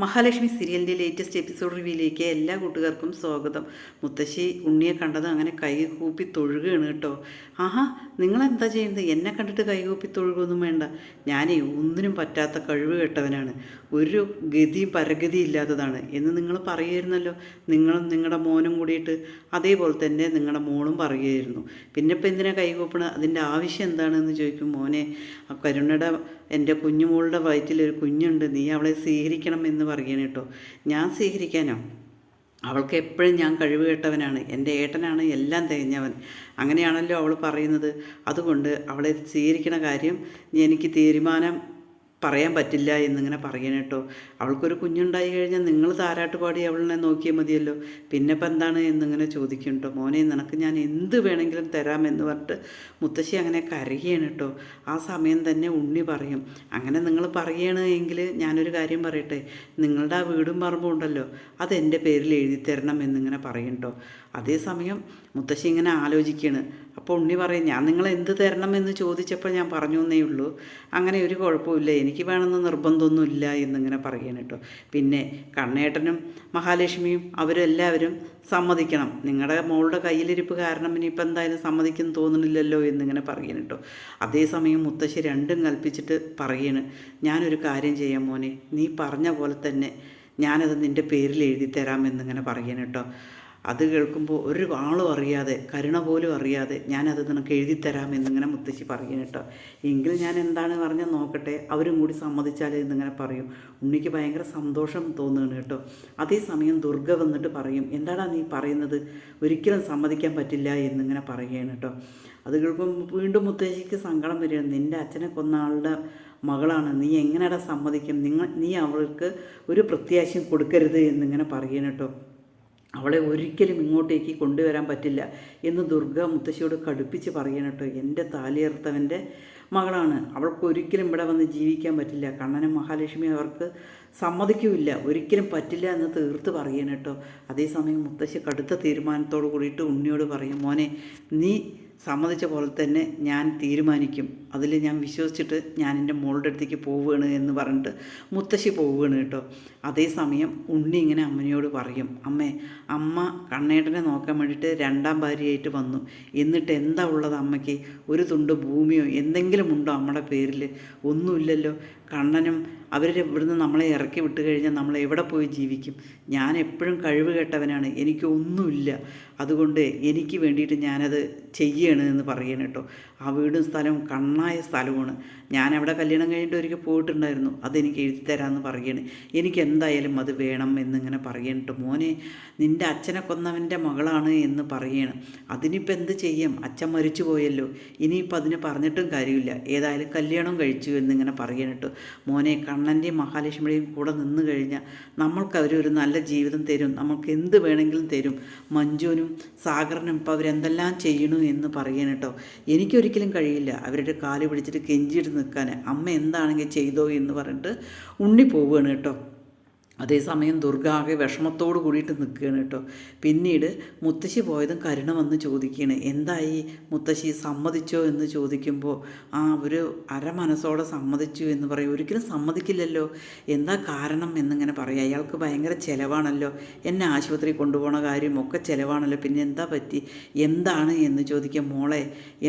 മഹാലക്ഷ്മി സീരിയലിൻ്റെ latest episode റിവ്യൂയിലേക്ക് എല്ലാ കൂട്ടുകാർക്കും സ്വാഗതം. മുത്തശ്ശി ഉണ്ണിയെ കണ്ടത് അങ്ങനെ കൈ കൂപ്പി തൊഴുകയാണ് കേട്ടോ. ആഹാ, നിങ്ങളെന്താ ചെയ്യുന്നത്? എന്നെ കണ്ടിട്ട് കൈ കൂപ്പി തൊഴുകൊന്നും വേണ്ട. ഞാനേ ഒന്നിനും പറ്റാത്ത കഴിവ് കെട്ടവനാണ്, ഒരു ഗതിയും പരഗതി ഇല്ലാത്തതാണ് എന്ന് നിങ്ങൾ പറയുമായിരുന്നല്ലോ, നിങ്ങളും നിങ്ങളുടെ മോനും കൂടിയിട്ട്. അതേപോലെ തന്നെ നിങ്ങളുടെ മോളും പറയുമായിരുന്നു. പിന്നെ ഇപ്പം എന്തിനാ കൈ കൂപ്പണത്? അതിൻ്റെ ആവശ്യം എന്താണെന്ന് ചോദിക്കും. മോനെ, ആ കരുണയുടെ എൻ്റെ കുഞ്ഞുമോളുടെ വയറ്റിലൊരു കുഞ്ഞുണ്ട്, നീ അവളെ സ്വീകരിക്കണം എന്ന് പറയണം കേട്ടോ. ഞാൻ സ്വീകരിക്കാനോ? അവൾക്ക് എപ്പോഴും ഞാൻ കഴിവ് കേട്ടവനാണ്, എൻ്റെ ഏട്ടനാണ് എല്ലാം തികഞ്ഞവൻ, അങ്ങനെയാണല്ലോ അവൾ പറയുന്നത്. അതുകൊണ്ട് അവളെ സ്വീകരിക്കണ കാര്യം എനിക്ക് തീരുമാനം പറയാൻ പറ്റില്ല എന്നിങ്ങനെ പറയണം കേട്ടോ. അവൾക്കൊരു കുഞ്ഞുണ്ടായി കഴിഞ്ഞാൽ നിങ്ങൾ താരാട്ടുപാടി അവളിനെ നോക്കിയാൽ മതിയല്ലോ, പിന്നെ ഇപ്പം എന്താണ് എന്നിങ്ങനെ ചോദിക്കും കേട്ടോ. മോനെ, നിനക്ക് ഞാൻ എന്ത് വേണമെങ്കിലും തരാമെന്ന് പറഞ്ഞിട്ട് മുത്തശ്ശി അങ്ങനെ കരയുകയാണ് കേട്ടോ. ആ സമയം തന്നെ ഉണ്ണി പറയും, അങ്ങനെ നിങ്ങൾ പറയുകയാണ് എങ്കിൽ ഞാനൊരു കാര്യം പറയട്ടെ, നിങ്ങളുടെ ആ വീടും പറമ്പും ഉണ്ടല്ലോ, അതെൻ്റെ പേരിൽ എഴുതി തരണം എന്നിങ്ങനെ പറയും കേട്ടോ. അതേസമയം മുത്തശ്ശി ഇങ്ങനെ ആലോചിക്കുകയാണ്. അപ്പോൾ ഉണ്ണി പറയും, ഞാൻ നിങ്ങൾ എന്ത് തരണം എന്ന് ചോദിച്ചപ്പോൾ ഞാൻ പറഞ്ഞു എന്നേ ഉള്ളൂ, അങ്ങനെ ഒരു കുഴപ്പമില്ല, എനിക്ക് വേണമെന്ന് നിർബന്ധമൊന്നുമില്ല എന്നിങ്ങനെ പറയണം കേട്ടോ. പിന്നെ കണ്ണേട്ടനും മഹാലക്ഷ്മിയും അവരെല്ലാവരും സമ്മതിക്കണം, നിങ്ങളുടെ മോളുടെ കയ്യിലിരിപ്പ് കാരണം ഇനിയിപ്പോൾ എന്തായാലും സമ്മതിക്കുന്നു തോന്നുന്നില്ലല്ലോ എന്നിങ്ങനെ പറയണം കേട്ടോ. അതേസമയം മുത്തശ്ശി രണ്ടും കൽപ്പിച്ചിട്ട് പറയണ്, ഞാനൊരു കാര്യം ചെയ്യാം മോനെ, നീ പറഞ്ഞ പോലെ തന്നെ ഞാനത് നിൻ്റെ പേരിൽ എഴുതി തരാമെന്നിങ്ങനെ പറയണം കേട്ടോ. അത് കേൾക്കുമ്പോൾ ഒരു ആളും അറിയാതെ, കരുണ പോലും അറിയാതെ ഞാനത് നിനക്ക് എഴുതിത്തരാം എന്നിങ്ങനെ മുത്തശ്ശി പറയണം കേട്ടോ. എങ്കിൽ ഞാൻ എന്താണ് പറഞ്ഞാൽ നോക്കട്ടെ, അവരും കൂടി സമ്മതിച്ചാൽ എന്നിങ്ങനെ പറയും. ഉണ്ണിക്ക് ഭയങ്കര സന്തോഷം തോന്നുകയാണ് കേട്ടോ. അതേസമയം ദുർഗ വന്നിട്ട് പറയും, എന്താടാ നീ പറയുന്നത്, ഒരിക്കലും സമ്മതിക്കാൻ പറ്റില്ല എന്നിങ്ങനെ പറയുകയാണ് കേട്ടോ. അത് കേൾക്കുമ്പോൾ വീണ്ടും മുത്തശ്ശിക്ക് സങ്കടം വരികയാണ്. നിൻ്റെ അച്ഛനെ കൊന്ന ആളുടെ മകളാണ്, നീ എങ്ങനെയാടാ സമ്മതിക്കും? നീ അവൾക്ക് ഒരു പ്രത്യാശയും കൊടുക്കരുത് എന്നിങ്ങനെ പറയണം കേട്ടോ. അവളെ ഒരിക്കലും ഇങ്ങോട്ടേക്ക് കൊണ്ടുവരാൻ പറ്റില്ല എന്ന് ദുർഗ മുത്തശ്ശിയോട് കടുപ്പിച്ച് പറയണം കേട്ടോ. എൻ്റെ താലിയർത്തവൻ്റെ മകളാണ്, അവൾക്ക് ഒരിക്കലും ഇവിടെ വന്ന് ജീവിക്കാൻ പറ്റില്ല, കണ്ണനും മഹാലക്ഷ്മി അവർക്ക് സമ്മതിക്കില്ല, ഒരിക്കലും പറ്റില്ല എന്ന് തീർത്ത് പറയണം കേട്ടോ. അതേസമയം മുത്തശ്ശി കടുത്ത തീരുമാനത്തോട് കൂടിയിട്ട് ഉണ്ണിയോട് പറയും, മോനെ, നീ സമ്മതിച്ച പോലെ തന്നെ ഞാൻ തീരുമാനിക്കും, അതിൽ ഞാൻ വിശ്വസിച്ചിട്ട് ഞാൻ എൻ്റെ മോളുടെ അടുത്തേക്ക് പോവുകയാണ് എന്ന് പറഞ്ഞിട്ട് മുത്തശ്ശി പോവുകയാണ് കേട്ടോ. അതേസമയം ഉണ്ണി ഇങ്ങനെ അമ്മയോട് പറയും, അമ്മ കണ്ണേട്ടനെ നോക്കാൻ വേണ്ടിയിട്ട് രണ്ടാം ഭാര്യയായിട്ട് വന്നു, എന്നിട്ട് എന്താ ഉള്ളത് അമ്മയ്ക്ക്? ഒരു തുണ്ട് ഭൂമിയോ എന്തെങ്കിലും ഉണ്ടോ അമ്മയുടെ പേരിൽ? ഒന്നുമില്ലല്ലോ. കണ്ണനും അവരുടെ ഇവിടുന്ന് നമ്മളെ ഇറക്കി വിട്ട് കഴിഞ്ഞാൽ നമ്മൾ എവിടെ പോയി ജീവിക്കും? ഞാൻ എപ്പോഴും കഴിവ് കേട്ടവനാണ്, എനിക്ക് ഒന്നുമില്ല, അതുകൊണ്ട് എനിക്ക് വേണ്ടിയിട്ട് ഞാനത് ചെയ്യണം എന്ന് പറയണം കേട്ടോ. ആ വീടും സ്ഥലവും കണ്ണായ സ്ഥലമാണ്, ഞാൻ അവിടെ കല്യാണം കഴിഞ്ഞിട്ട് ഒരിക്കൽ പോയിട്ടുണ്ടായിരുന്നു, അതെനിക്ക് എഴുതി തരാമെന്ന് പറയണേ, എനിക്ക് എന്തായാലും അത് വേണം എന്നിങ്ങനെ പറയണിട്ട്. മോനെ, നിൻ്റെ അച്ഛനെ കൊന്നവൻ്റെ മകളാണ് എന്ന് പറയണം, അതിനിപ്പോൾ എന്ത് ചെയ്യാം, അച്ഛൻ മരിച്ചു പോയല്ലോ, ഇനിയിപ്പോൾ അതിന് പറഞ്ഞിട്ടും കാര്യമില്ല, ഏതായാലും കല്യാണം കഴിച്ചു എന്നിങ്ങനെ പറയണിട്ട്. മോനെ, കണ്ണൻ്റെയും മഹാലക്ഷ്മിയുടെയും കൂടെ നിന്ന് കഴിഞ്ഞാൽ നമ്മൾക്ക് അവരൊരു നല്ല ജീവിതം തരും, നമുക്ക് എന്ത് വേണമെങ്കിലും തരും. മഞ്ജുവിനും സാഗറിനും ഇപ്പോൾ അവരെന്തെല്ലാം ചെയ്യണു എന്ന് പറയണം കേട്ടോ. എനിക്കൊരിക്കലും കഴിയില്ല അവരുടെ കാല് പിടിച്ചിട്ട് കെഞ്ചിയിട്ട് നിൽക്കാൻ, അമ്മ എന്താണെങ്കിൽ ചെയ്തോ എന്ന് പറഞ്ഞിട്ട് ഉണ്ണി പോവുകയാണ് കേട്ടോ. അതേസമയം ദുർഗ ആകെ വിഷമത്തോട് കൂടിയിട്ട് നിൽക്കുകയാണ് കേട്ടോ. പിന്നീട് മുത്തശ്ശി പോയതും കരുണ വന്ന് ചോദിക്കുകയാണ്, എന്തായി മുത്തശ്ശി, സമ്മതിച്ചോ എന്ന് ചോദിക്കുമ്പോൾ ഒരു അരമനസ്സോടെ സമ്മതിച്ചു എന്ന് പറയും. ഒരിക്കലും സമ്മതിക്കില്ലല്ലോ, എന്താ കാരണം എന്നിങ്ങനെ പറയും. അയാൾക്ക് ഭയങ്കര ചിലവാണല്ലോ, എന്നെ ആശുപത്രി കൊണ്ടുപോകണ കാര്യമൊക്കെ ചിലവാണല്ലോ, പിന്നെ എന്താ പറ്റി, എന്താണ് എന്ന് ചോദിക്കുക. മോളെ,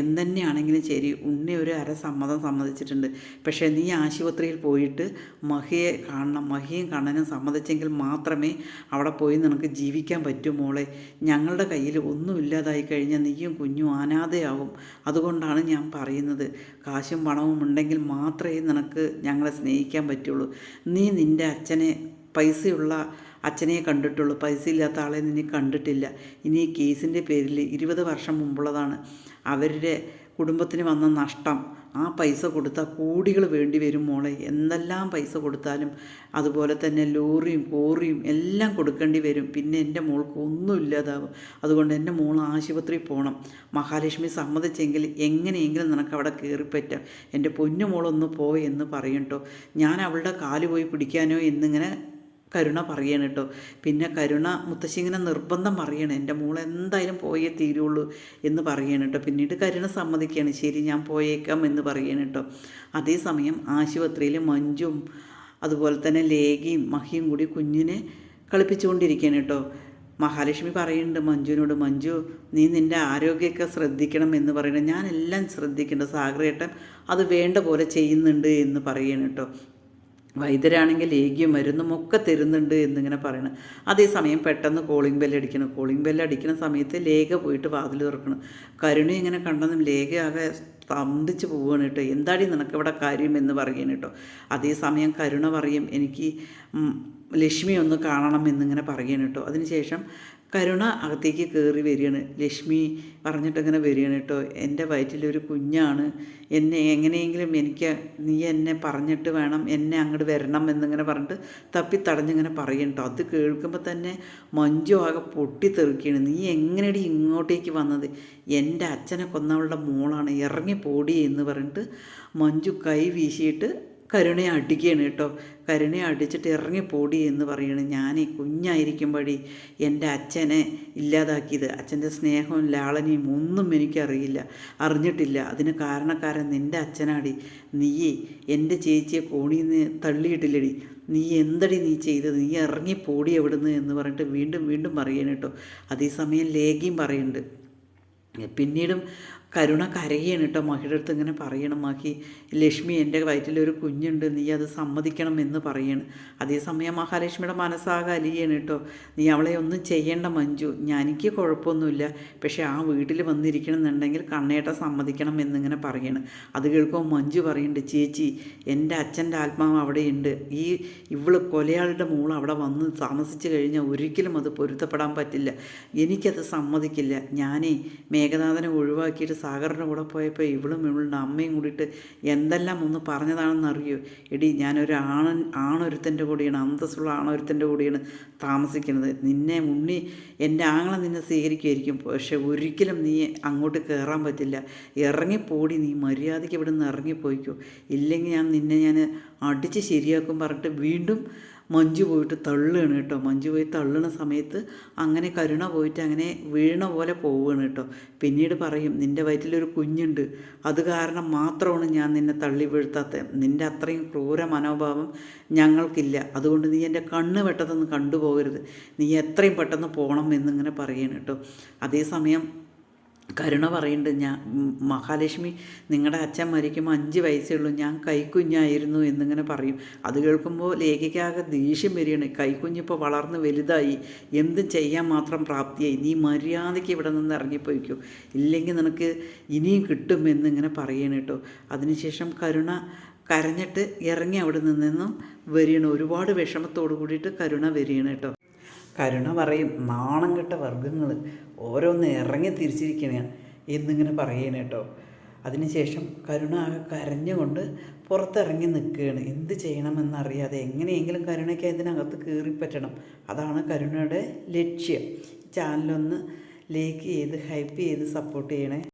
എന്തെന്നെയാണെങ്കിലും ശരി, ഉണ്ണി ഒരു സമ്മതിച്ചിട്ടുണ്ട്, പക്ഷേ നീ ആശുപത്രിയിൽ പോയിട്ട് മഹിയെ കാണണം, മഹിയും കണ്ണനും സമ്മതിച്ചെങ്കിൽ മാത്രമേ അവിടെ പോയി നിനക്ക് ജീവിക്കാൻ പറ്റൂ മോളെ. ഞങ്ങളുടെ കയ്യിൽ ഒന്നുമില്ലാതായി കഴിഞ്ഞാൽ നീയും കുഞ്ഞും അനാഥയാവും, അതുകൊണ്ടാണ് ഞാൻ പറയുന്നത്, കാശും പണവും ഉണ്ടെങ്കിൽ മാത്രമേ നിനക്ക് ഞങ്ങളെ സ്നേഹിക്കാൻ പറ്റുള്ളൂ. നീ നിൻ്റെ അച്ഛനെ, പൈസയുള്ള അച്ഛനെ കണ്ടിട്ടുള്ളൂ, പൈസ ഇല്ലാത്ത ആളെ നിന്നെ കണ്ടിട്ടില്ല. ഇനി ഈ കേസിൻ്റെ പേരിൽ 20 വർഷം മുമ്പുള്ളതാണ്, അവരുടെ കുടുംബത്തിന് വന്ന നഷ്ടം, ആ പൈസ കൊടുത്താൽ കോടികൾ വേണ്ടി വരും മോളെ, എന്തെല്ലാം പൈസ കൊടുത്താലും, അതുപോലെ തന്നെ ലോറിയും കോറിയും എല്ലാം കൊടുക്കേണ്ടി വരും, പിന്നെ എൻ്റെ മോൾക്ക് ഒന്നുമില്ലാതാവും, അതുകൊണ്ട് എൻ്റെ മോൾ ആശുപത്രിയിൽ പോകണം, മഹാലക്ഷ്മി സമ്മതിച്ചെങ്കിൽ എങ്ങനെയെങ്കിലും നിനക്ക് അവിടെ കയറിപ്പറ്റാം, എൻ്റെ പൊന്നു മോളൊന്ന് പോയി എന്ന് പറയും കേട്ടോ. ഞാൻ അവളുടെ കാല് പോയി പിടിക്കാനോ എന്നിങ്ങനെ കരുണ പറയണം കേട്ടോ. പിന്നെ കരുണ മുത്തശ്ശി ഇങ്ങനെ നിർബന്ധം പറയണം, എൻ്റെ മോൾ എന്തായാലും പോയേ തീരുള്ളൂ എന്ന് പറയണം കേട്ടോ. പിന്നീട് കരുണ സമ്മതിക്കുകയാണ്, ശരി ഞാൻ പോയേക്കാം എന്ന് പറയണം കേട്ടോ. അതേസമയം ആശുപത്രിയിൽ മഞ്ജും അതുപോലെ തന്നെ ലേഖയും മഹിയും കൂടി കുഞ്ഞിനെ കളിപ്പിച്ചുകൊണ്ടിരിക്കുകയാണ് കേട്ടോ. മഹാലക്ഷ്മി പറയുന്നുണ്ട് മഞ്ജുവിനോട്, മഞ്ജു നീ നിൻ്റെ ആരോഗ്യമൊക്കെ ശ്രദ്ധിക്കണം എന്ന് പറയുന്നത്. ഞാനെല്ലാം ശ്രദ്ധിക്കേണ്ടത്, സാഗരേട്ടൻ അത് വേണ്ട പോലെ ചെയ്യുന്നുണ്ട് എന്ന് പറയുകയാണ് കേട്ടോ. വൈദ്യരാണെങ്കിൽ ലേഖ്യം മരുന്നും ഒക്കെ തരുന്നുണ്ട് എന്നിങ്ങനെ പറയണം. അതേസമയം പെട്ടെന്ന് കോളിംഗ് ബെല്ലടിക്കണം. കോളിംഗ് ബെല്ലടിക്കുന്ന സമയത്ത് ലേഖ പോയിട്ട് വാതിൽ തുറക്കണം. കരുണ ഇങ്ങനെ കണ്ടെന്നും ലേഖ ആകെ സ്തംഭിച്ച് പോവുകയാണ് കേട്ടോ. എന്താടി നിനക്കിവിടെ കാര്യം എന്ന് പറയുകയാണ് കേട്ടോ. അതേസമയം കരുണ പറയും എനിക്ക് ലക്ഷ്മി ഒന്ന് കാണണം എന്നിങ്ങനെ പറയുകയാണ് കേട്ടോ. അതിനുശേഷം കരുണ അകത്തേക്ക് കയറി വരികയാണ്. ലക്ഷ്മി പറഞ്ഞിട്ടിങ്ങനെ വരികയാണ് കേട്ടോ. എൻ്റെ വയറ്റിലൊരു കുഞ്ഞാണ്, എന്നെ എങ്ങനെയെങ്കിലും നീ എന്നെ പറഞ്ഞിട്ട് വേണം എന്നെ അങ്ങോട്ട് വരണം എന്നിങ്ങനെ പറഞ്ഞിട്ട് തപ്പിത്തടഞ്ഞിങ്ങനെ പറയും കേട്ടോ. അത് കേൾക്കുമ്പോൾ തന്നെ മഞ്ജു ആകെ പൊട്ടിത്തെറിക്കുകയാണ്. നീ എങ്ങനെയാണ് ഇങ്ങോട്ടേക്ക് വന്നത്? എൻ്റെ അച്ഛനെ കൊന്നവളുടെ മോളാണ്, ഇറങ്ങിപ്പോടി എന്ന് പറഞ്ഞിട്ട് മഞ്ജു കൈ വീശിയിട്ട് കരുണയെ അടിക്കുകയാണ് കേട്ടോ. കരുണയെ അടിച്ചിട്ട് ഇറങ്ങിപ്പോടി എന്ന് പറയുകയാണ്. ഞാൻ ഈ കുഞ്ഞായിരിക്കുമ്പോഴേ എൻ്റെ അച്ഛനെ ഇല്ലാതാക്കിയത്, അച്ഛൻ്റെ സ്നേഹവും ലാളനയും ഒന്നും അറിഞ്ഞിട്ടില്ല. അതിന് കാരണക്കാരൻ നിൻ്റെ അച്ഛനാടി. നീയേ എൻ്റെ ചേച്ചിയെ കോണിയിൽ നിന്ന് തള്ളിയിട്ടില്ലടി. നീ എന്തടി നീ ചെയ്തത്? നീ ഇറങ്ങിപ്പോടി എവിടുന്ന് എന്ന് പറഞ്ഞിട്ട് വീണ്ടും വീണ്ടും പറയുകയാണ് കേട്ടോ. അതേസമയം ലേഖയും പറയുന്നുണ്ട്. പിന്നീടും കരുണ കരയാണ് കേട്ടോ. മഹിയുടെ അടുത്ത് ഇങ്ങനെ പറയണം, മഹി ലക്ഷ്മി എൻ്റെ വയറ്റിലൊരു കുഞ്ഞുണ്ട്, നീ അത് സമ്മതിക്കണം എന്ന് പറയാണ്. അതേസമയം മഹാലക്ഷ്മിയുടെ മനസ്സാകെ അലിയാണ് കേട്ടോ. നീ അവളെ ഒന്നും ചെയ്യേണ്ട മഞ്ജു, എനിക്ക് കുഴപ്പമൊന്നുമില്ല, പക്ഷേ ആ വീട്ടിൽ വന്നിരിക്കണമെന്നുണ്ടെങ്കിൽ കണ്ണേട്ട സമ്മതിക്കണം എന്നിങ്ങനെ പറയാണ്. അത് കേൾക്കുമ്പോൾ മഞ്ജു പറയുന്നുണ്ട്, ചേച്ചി എൻ്റെ അച്ഛൻ്റെ ആത്മാവ് അവിടെയുണ്ട്. ഇവള് കൊലയാളുടെ മോൾ അവിടെ വന്ന് താമസിച്ച് കഴിഞ്ഞാൽ ഒരിക്കലും അത് പൊരുത്തപ്പെടാൻ പറ്റില്ല. എനിക്കത് സമ്മതിക്കില്ല. ഞാനേ മേഘനാഥനെ ഒഴിവാക്കിയിട്ട് സാഗറിൻ്റെ കൂടെ പോയപ്പോൾ ഇവളുടെ അമ്മയും കൂടിയിട്ട് എന്തെല്ലാം ഒന്ന് പറഞ്ഞതാണെന്നറിയോ? എടി ഞാനൊരു ആണൊരുത്തൻ്റെ കൂടെയാണ്, അന്തസ്സുള്ള ആണൊരുത്തൻ്റെ കൂടെയാണ് താമസിക്കുന്നത്. നിന്നെ എൻ്റെ ആങ്ങളെ നിന്നെ സ്വീകരിക്കുമായിരിക്കും, പക്ഷെ ഒരിക്കലും നീ അങ്ങോട്ട് കയറാൻ പറ്റില്ല. ഇറങ്ങിപ്പോടി, നീ മര്യാദയ്ക്ക് ഇവിടെ നിന്ന് ഇറങ്ങിപ്പോയിക്കോ, ഇല്ലെങ്കിൽ ഞാൻ അടിച്ച് ശരിയാക്കും പറഞ്ഞിട്ട് വീണ്ടും മഞ്ജു പോയിട്ട് തള്ളുകയാണ് കേട്ടോ. മഞ്ജു പോയി തള്ളുന്ന സമയത്ത് അങ്ങനെ കരുണ പോയിട്ട് അങ്ങനെ വീണ പോലെ പോവുകയാണ് കേട്ടോ. പിന്നീട് പറയും, നിൻ്റെ വയറ്റിലൊരു കുഞ്ഞുണ്ട്, അത് കാരണം മാത്രമാണ് ഞാൻ നിന്നെ തള്ളി വീഴ്ത്താത്തത്. നിൻ്റെ അത്രയും ക്രൂര മനോഭാവം ഞങ്ങൾക്കില്ല, അതുകൊണ്ട് നീ എൻ്റെ കണ്ണ് വെട്ടത്തൊന്ന് കണ്ടുപോകരുത്, നീ എത്രയും പെട്ടെന്ന് പോകണം എന്നിങ്ങനെ പറയുകയാണ് കേട്ടോ. അതേസമയം കരുണ പറയുന്നുണ്ട്, മഹാലക്ഷ്മി നിങ്ങളുടെ അച്ഛൻ മരിക്കുമ്പോൾ 5 വയസ്സേ ഉള്ളൂ, ഞാൻ കൈക്കുഞ്ഞായിരുന്നു എന്നിങ്ങനെ പറയും. അത് കേൾക്കുമ്പോൾ ലേഖയ്ക്കാകെ ദേഷ്യം വരികയാണ്. കൈക്കുഞ്ഞിപ്പോൾ വളർന്ന് വലുതായി, എന്തും ചെയ്യാൻ മാത്രം പ്രാപ്തിയായി, നീ മര്യാദയ്ക്ക് ഇവിടെ നിന്ന് ഇറങ്ങിപ്പോയിക്കോ, ഇല്ലെങ്കിൽ നിനക്ക് ഇനിയും കിട്ടും എന്നിങ്ങനെ പറയണം കേട്ടോ. അതിനുശേഷം കരുണ കരഞ്ഞിട്ട് ഇറങ്ങി അവിടെ നിന്നും വരികയാണ്. ഒരുപാട് വിഷമത്തോടു കൂടിയിട്ട് കരുണ വരികയാണ് കേട്ടോ. കരുണ പറയും, നാണം കെട്ട വർഗ്ഗങ്ങൾ ഓരോന്ന് ഇറങ്ങി തിരിച്ചിരിക്കണ എന്നിങ്ങനെ പറയണ കേട്ടോ. അതിനുശേഷം കരുണ ആകെ കരഞ്ഞുകൊണ്ട് പുറത്തിറങ്ങി നിൽക്കുകയാണ്. എന്ത് ചെയ്യണമെന്നറിയാതെ എങ്ങനെയെങ്കിലും കരുണയ്ക്ക് അതിനകത്ത് കയറിപ്പറ്റണം, അതാണ് കരുണയുടെ ലക്ഷ്യം. ചാനലൊന്ന് ലൈക്ക് ചെയ്ത് ഹൈപ്പ് ചെയ്ത് സപ്പോർട്ട് ചെയ്യണേ.